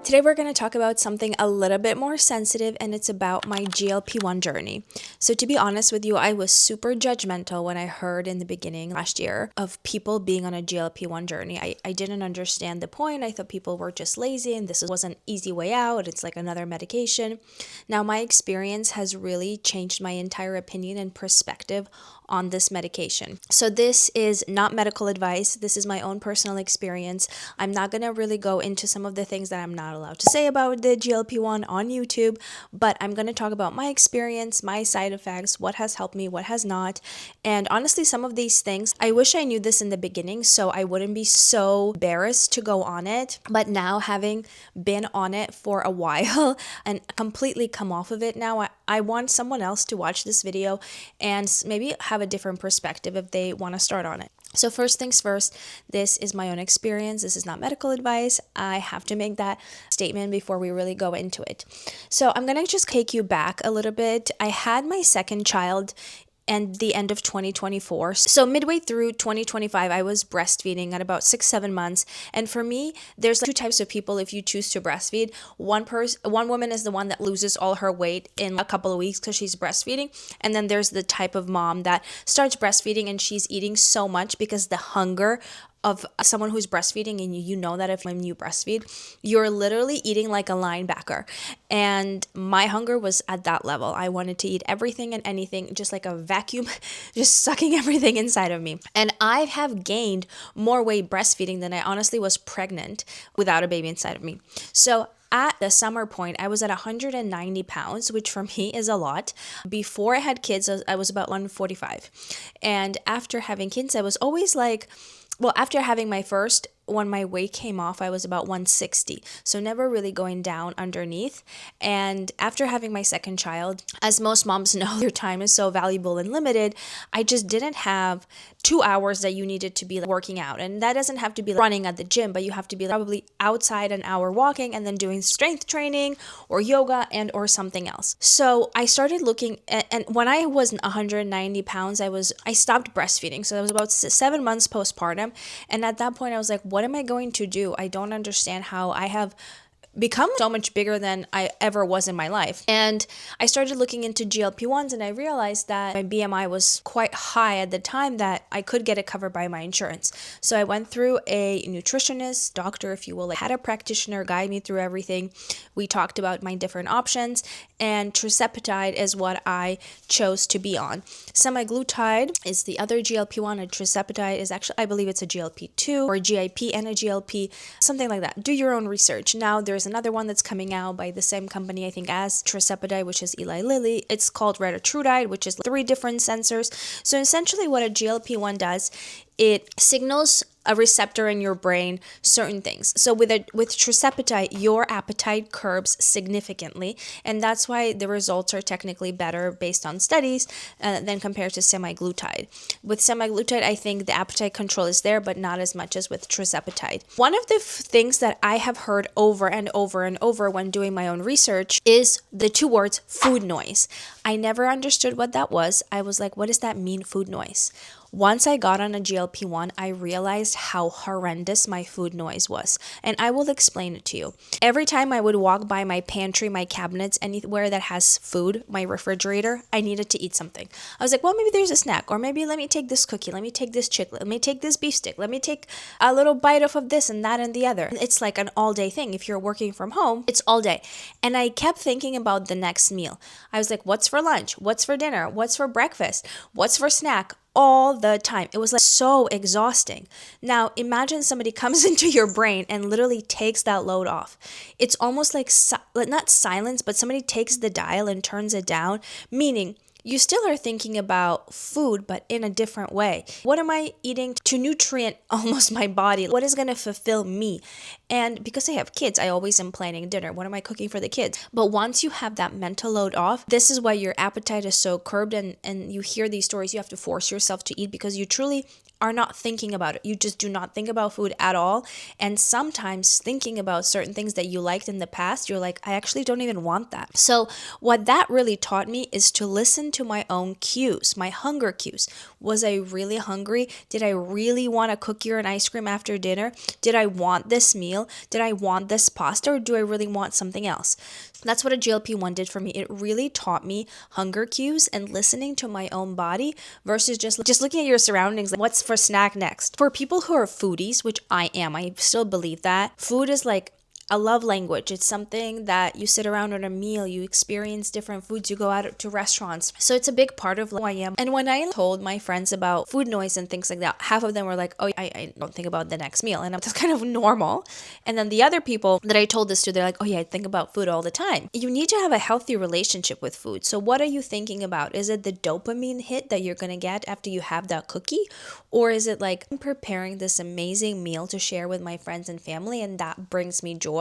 Today we're going to talk about something a little bit more sensitive, and it's about my GLP-1 journey. So to be honest with you, I was super judgmental when I heard in the beginning last year of people being on a GLP-1 journey. I didn't understand the point. I thought people were just lazy and this was an easy way out. It's like another medication. Now my experience has really changed my entire opinion and perspective on this medication. So this is not medical advice. This is my own personal experience. I'm not going to really go into some of the things that I'm not allowed to say about the GLP-1 on YouTube, but I'm going to talk about my experience, my side effects, what has helped me, what has not. And honestly, some of these things, I wish I knew this in the beginning so I wouldn't be so embarrassed to go on it. But now, having been on it for a while and completely come off of it now, I want someone else to watch this video and maybe have a different perspective if they want to start on it. So first things first, this is my own experience. This is not medical advice. I have to make that statement before we really go into it. So I'm going to just take you back a little bit. I had my second child and the end of 2024. So midway through 2025, I was breastfeeding at about 6-7 months. And for me, there's like two types of people if you choose to breastfeed. One woman is the one that loses all her weight in a couple of weeks because she's breastfeeding. And then there's the type of mom that starts breastfeeding and she's eating so much because the hunger of someone who's breastfeeding, and you know that if when you breastfeed, you're literally eating like a linebacker. And my hunger was at that level. I wanted to eat everything and anything, just like a vacuum, just sucking everything inside of me. And I have gained more weight breastfeeding than I honestly was pregnant without a baby inside of me. So at the summer point, I was at 190 pounds, which for me is a lot. Before I had kids, I was about 145. And after having kids, I was always like, well, after having my first, when my weight came off, I was about 160. So never really going down underneath. And after having my second child, as most moms know, your time is so valuable and limited. I just didn't have 2 hours that you needed to be working out. And that doesn't have to be running at the gym, but you have to be probably outside an hour walking and then doing strength training or yoga and or something else. So I started looking and when I was 190 pounds, I stopped breastfeeding. So that was about 7 months postpartum. And at that point I was like, what am I going to do? I don't understand how I have become so much bigger than I ever was in my life. And I started looking into GLP-1s and I realized that my BMI was quite high at the time that I could get it covered by my insurance. So I went through a nutritionist, doctor, if you will, had a practitioner guide me through everything. We talked about my different options, and Tirzepatide is what I chose to be on. Semaglutide is the other GLP-1, and Tirzepatide is actually, I believe it's a GLP-2 or a GIP and a GLP, something like that. Do your own research. Now there's another one that's coming out by the same company, I think, as Tirzepatide, which is Eli Lilly. It's called retatrutide, which is 3 different sensors. So essentially what a GLP-1 does, it signals a receptor in your brain certain things. So with Tirzepatide, your appetite curbs significantly, and that's why the results are technically better based on studies than compared to semaglutide. With semaglutide, I think the appetite control is there, but not as much as with Tirzepatide. One of the things that I have heard over and over and over when doing my own research is the 2 words food noise. I never understood what that was. I was like, what does that mean, food noise? Once I got on a GLP-1, I realized how horrendous my food noise was. And I will explain it to you. Every time I would walk by my pantry, my cabinets, anywhere that has food, my refrigerator, I needed to eat something. I was like, well, maybe there's a snack, or maybe let me take this cookie, let me take this chicken, let me take this beef stick, let me take a little bite off of this and that and the other. It's like an all-day thing. If you're working from home, it's all day. And I kept thinking about the next meal. I was like, what's for lunch? What's for dinner? What's for breakfast? What's for snack? All the time. It was like so exhausting. Now imagine somebody comes into your brain and literally takes that load off. It's almost like not silence, but somebody takes the dial and turns it down, meaning you still are thinking about food, but in a different way. What am I eating to nutrient almost my body? What is going to fulfill me? And because I have kids, I always am planning dinner. What am I cooking for the kids? But once you have that mental load off, this is why your appetite is so curbed, and you hear these stories, you have to force yourself to eat because you truly are not thinking about it. You just do not think about food at all. And sometimes thinking about certain things that you liked in the past, you're like, I actually don't even want that. So what that really taught me is to listen to my own cues, my hunger cues. Was I really hungry? Did I really want a cookie or an ice cream after dinner? Did I want this meal? Did I want this pasta, or do I really want something else? That's what a GLP-1 did for me. It really taught me hunger cues and listening to my own body versus just looking at your surroundings, like what's for snack next. For people who are foodies, which I am, I still believe that food is like a love language. It's something that you sit around at a meal, you experience different foods, you go out to restaurants. So it's a big part of who I am. And when I told my friends about food noise and things like that, half of them were like, oh, I don't think about the next meal. And that's kind of normal. And then the other people that I told this to, they're like, oh yeah, I think about food all the time. You need to have a healthy relationship with food. So what are you thinking about? Is it the dopamine hit that you're going to get after you have that cookie? Or is it like, I'm preparing this amazing meal to share with my friends and family, and that brings me joy?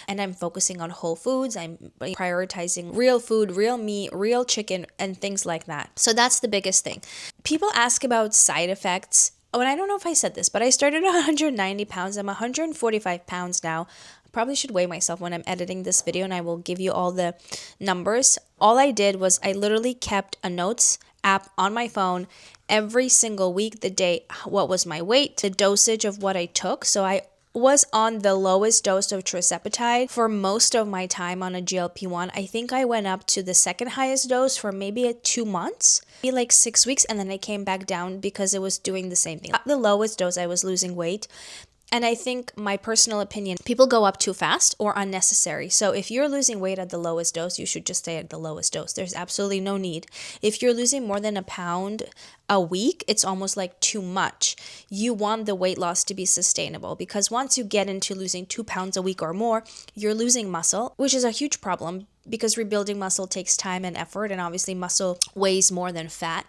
And I'm focusing on whole foods. I'm prioritizing real food, real meat, real chicken, and things like that. So that's the biggest thing. People ask about side effects. Oh, and I don't know if I said this, but I started at 190 pounds. I'm 145 pounds now. I probably should weigh myself when I'm editing this video, and I will give you all the numbers. All I did was I literally kept a notes app on my phone every single week, the day, what was my weight, the dosage of what I took. So I was on the lowest dose of Tirzepatide for most of my time on a GLP-1. I think I went up to the second highest dose for maybe 2 months, maybe like 6 weeks, and then I came back down because it was doing the same thing. At the lowest dose, I was losing weight. And I think, my personal opinion, people go up too fast or unnecessary. So if you're losing weight at the lowest dose, you should just stay at the lowest dose. There's absolutely no need. If you're losing more than a pound a week, it's almost like too much. You want the weight loss to be sustainable, because once you get into losing 2 pounds a week or more, you're losing muscle, which is a huge problem because rebuilding muscle takes time and effort, and obviously muscle weighs more than fat.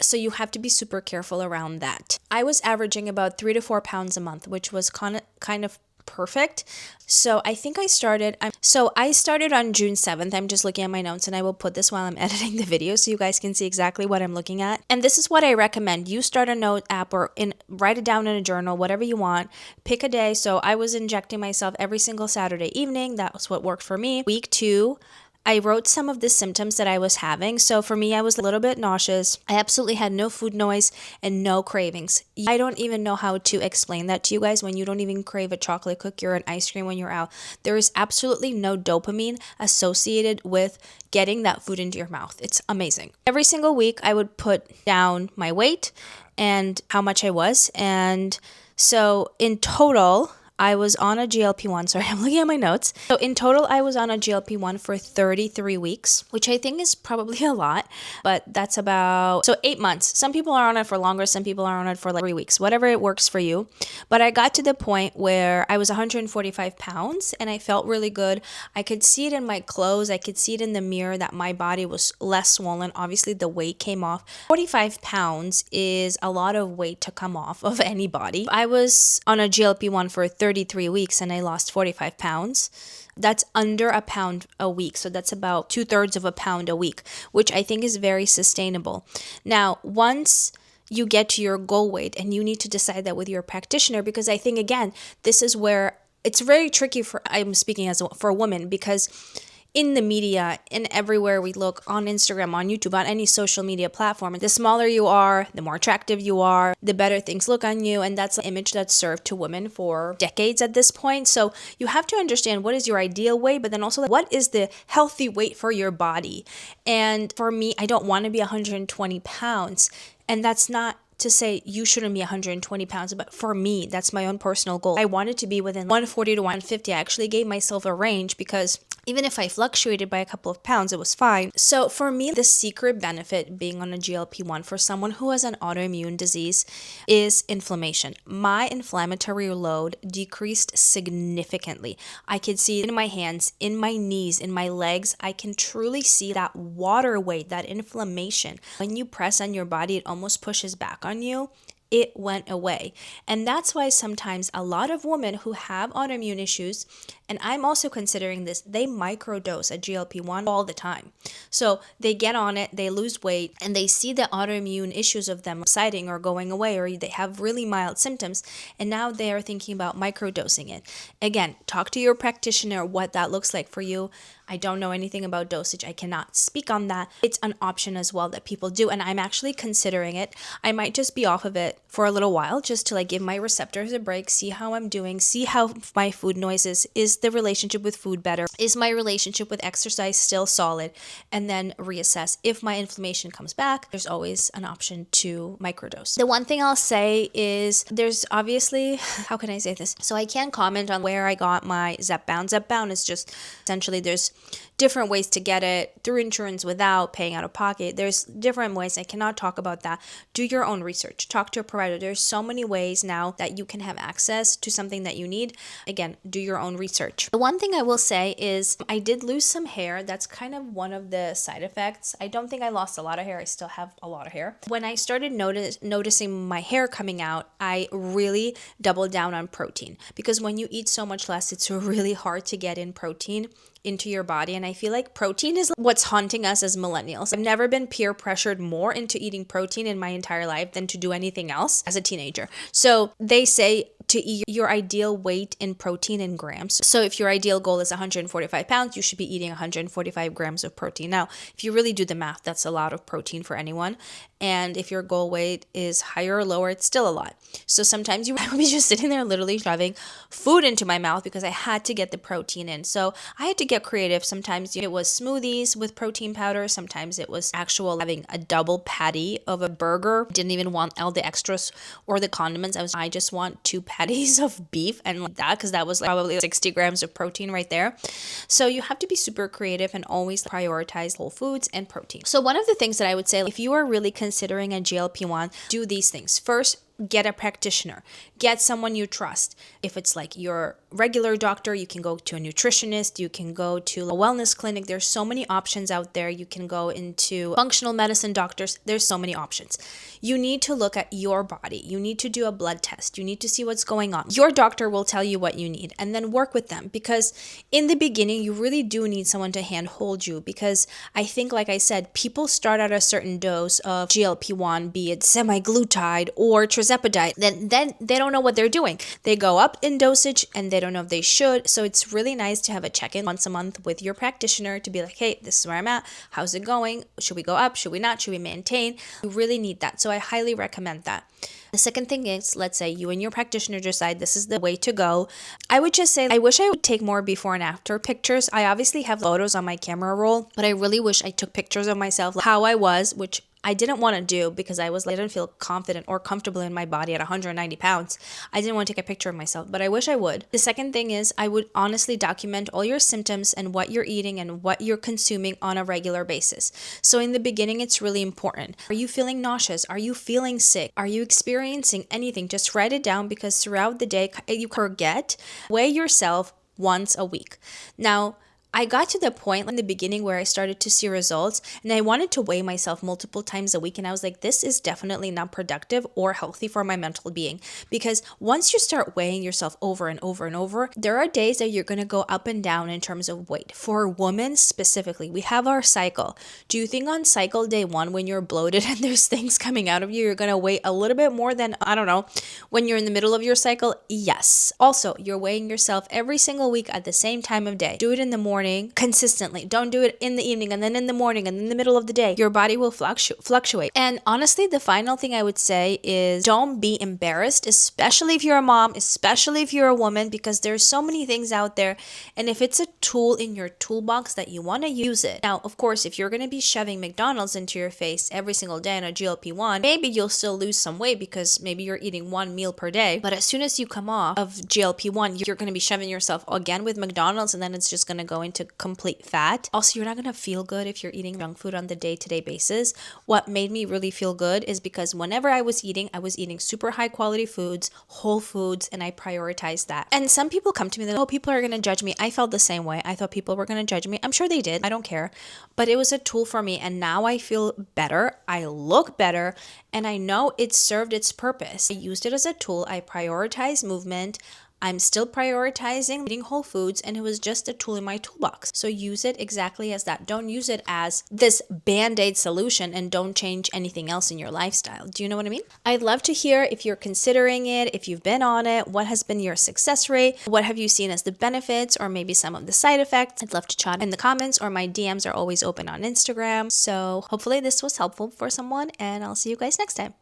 So you have to be super careful around that. I was averaging about 3 to 4 pounds a month, which was kind of perfect. So I think I started on June 7th. I'm just looking at my notes, and I will put this while I'm editing the video so you guys can see exactly what I'm looking at. And this is what I recommend. You start a note app or write it down in a journal, whatever you want. Pick a day. So I was injecting myself every single Saturday evening. That was what worked for me. Week 2, I wrote some of the symptoms that I was having. So for me, I was a little bit nauseous. I absolutely had no food noise and no cravings. I don't even know how to explain that to you guys when you don't even crave a chocolate cookie or an ice cream when you're out. There is absolutely no dopamine associated with getting that food into your mouth. It's amazing. Every single week, I would put down my weight and how much I was. And so in total, I was on a GLP-1. Sorry, I'm looking at my notes. So in total, I was on a GLP-1 for 33 weeks, which I think is probably a lot, but that's about, 8 months. Some people are on it for longer. Some people are on it for like 3 weeks, whatever it works for you. But I got to the point where I was 145 pounds and I felt really good. I could see it in my clothes. I could see it in the mirror that my body was less swollen. Obviously, the weight came off. 45 pounds is a lot of weight to come off of anybody. I was on a GLP-1 for 33 weeks and I lost 45 pounds. That's under a pound a week. So that's about 2/3 of a pound a week, which I think is very sustainable. Now, once you get to your goal weight, and you need to decide that with your practitioner, because I think, again, this is where it's very tricky I'm speaking for a woman, because in the media, in everywhere we look, on Instagram, on YouTube, on any social media platform, the smaller you are, the more attractive you are, the better things look on you. And that's an image that's served to women for decades at this point. So you have to understand what is your ideal weight, but then also what is the healthy weight for your body. And for me, I don't want to be 120 pounds. And that's not to say you shouldn't be 120 pounds, but for me, that's my own personal goal. I wanted to be within 140 to 150. I actually gave myself a range because even if I fluctuated by a couple of pounds, it was fine. So for me, the secret benefit being on a GLP-1 for someone who has an autoimmune disease is inflammation. My inflammatory load decreased significantly. I could see it in my hands, in my knees, in my legs. I can truly see that water weight, that inflammation. When you press on your body, it almost pushes back on you. It went away. And that's why sometimes a lot of women who have autoimmune issues, and I'm also considering this, they microdose a GLP-1 all the time. So they get on it, they lose weight, and they see the autoimmune issues of them subsiding or going away, or they have really mild symptoms, and now they are thinking about microdosing it. Again, talk to your practitioner what that looks like for you. I don't know anything about dosage. I cannot speak on that. It's an option as well that people do, and I'm actually considering it. I might just be off of it for a little while just to like give my receptors a break, see how I'm doing, see how my food noises, is the relationship with food better, is my relationship with exercise still solid, and then reassess. If my inflammation comes back, there's always an option to microdose. The one thing I'll say is there's obviously, how can I say this? So I can't comment on where I got my Zepbound. Zepbound is just essentially there's different ways to get it through insurance without paying out of pocket. There's different ways. I cannot talk about that. Do your own research. Talk to a provider. There's so many ways now that you can have access to something that you need. Again, do your own research. The one thing I will say is I did lose some hair. That's kind of one of the side effects. I don't think I lost a lot of hair. I still have a lot of hair. When I started noticing my hair coming out, I really doubled down on protein, because when you eat so much less, it's really hard to get in protein into your body. And I feel like protein is what's haunting us as millennials. I've never been peer pressured more into eating protein in my entire life than to do anything else as a teenager. So they say to eat your ideal weight in protein in grams. So if your ideal goal is 145 pounds, you should be eating 145 grams of protein. Now, if you really do the math, that's a lot of protein for anyone. And if your goal weight is higher or lower, it's still a lot. So sometimes I would be just sitting there literally shoving food into my mouth because I had to get the protein in. So I had to get creative. Sometimes it was smoothies with protein powder. Sometimes it was actual having a double patty of a burger. Didn't even want all the extras or the condiments. I just want 2 patties of beef and like that, because that was like probably 60 grams of protein right there. So you have to be super creative and always prioritize whole foods and protein. So one of the things that I would say, if you are really considering a GLP-1, do these things. First, get a practitioner. Get someone you trust. If it's like your regular doctor, you can go to a nutritionist, you can go to a wellness clinic. There's so many options out there. You can go into functional medicine doctors. There's so many options. You need to look at your body. You need to do a blood test. You need to see what's going on. Your doctor will tell you what you need, and then work with them, because in the beginning, you really do need someone to handhold you, because I think, like I said, people start at a certain dose of GLP-1, be it semaglutide or Tirzepatide, then they don't know what they're doing. They go up in dosage and they don't know if they should. So it's really nice to have a check-in once a month with your practitioner to be like, hey, this is where I'm at. How's it going? Should we go up? Should we not? Should we maintain? You really need that. So I highly recommend that. The second thing is, let's say you and your practitioner decide this is the way to go. I would just say, I wish I would take more before and after pictures. I obviously have photos on my camera roll, but I really wish I took pictures of myself, like how I was, which I didn't want to do because I didn't feel confident or comfortable in my body at 190 pounds. I didn't want to take a picture of myself, but I wish I would. The second thing is, I would honestly document all your symptoms and what you're eating and what you're consuming on a regular basis. So in the beginning, it's really important. Are you feeling nauseous? Are you feeling sick? Are you experiencing anything? Just write it down, because throughout the day, you forget. Weigh yourself once a week. Now, I got to the point in the beginning where I started to see results, and I wanted to weigh myself multiple times a week, and I was like, this is definitely not productive or healthy for my mental being, because once you start weighing yourself over and over and over, there are days that you're going to go up and down in terms of weight. For women specifically, we have our cycle. Do you think on cycle day 1, when you're bloated and there's things coming out of you, you're going to weigh a little bit more than, I don't know, when you're in the middle of your cycle? Yes. Also, you're weighing yourself every single week at the same time of day. Do it in the morning consistently. Don't do it in the evening and then in the morning and in the middle of the day. Your body will fluctuate. And honestly, the final thing I would say is, don't be embarrassed, especially if you're a mom, especially if you're a woman, because there's so many things out there. And if it's a tool in your toolbox that you want to use it. Now, of course, if you're going to be shoving McDonald's into your face every single day on a GLP-1, maybe you'll still lose some weight because maybe you're eating 1 meal per day. But as soon as you come off of GLP-1, you're going to be shoving yourself again with McDonald's, and then it's just going to go into complete fat. Also, you're not going to feel good if you're eating junk food on the day-to-day basis. What made me really feel good is because whenever I was eating super high quality foods, whole foods, and I prioritized that. And some people come to me, oh, people are going to judge me. I felt the same way. I thought people were going to judge me. I'm sure they did. I don't care. But it was a tool for me, and now I feel better. I look better, and I know it served its purpose. I used it as a tool. I prioritized movement. I'm still prioritizing eating whole foods, and it was just a tool in my toolbox. So use it exactly as that. Don't use it as this band-aid solution and don't change anything else in your lifestyle. Do you know what I mean? I'd love to hear if you're considering it, if you've been on it, what has been your success rate, what have you seen as the benefits or maybe some of the side effects. I'd love to chat in the comments, or my DMs are always open on Instagram. So hopefully this was helpful for someone, and I'll see you guys next time.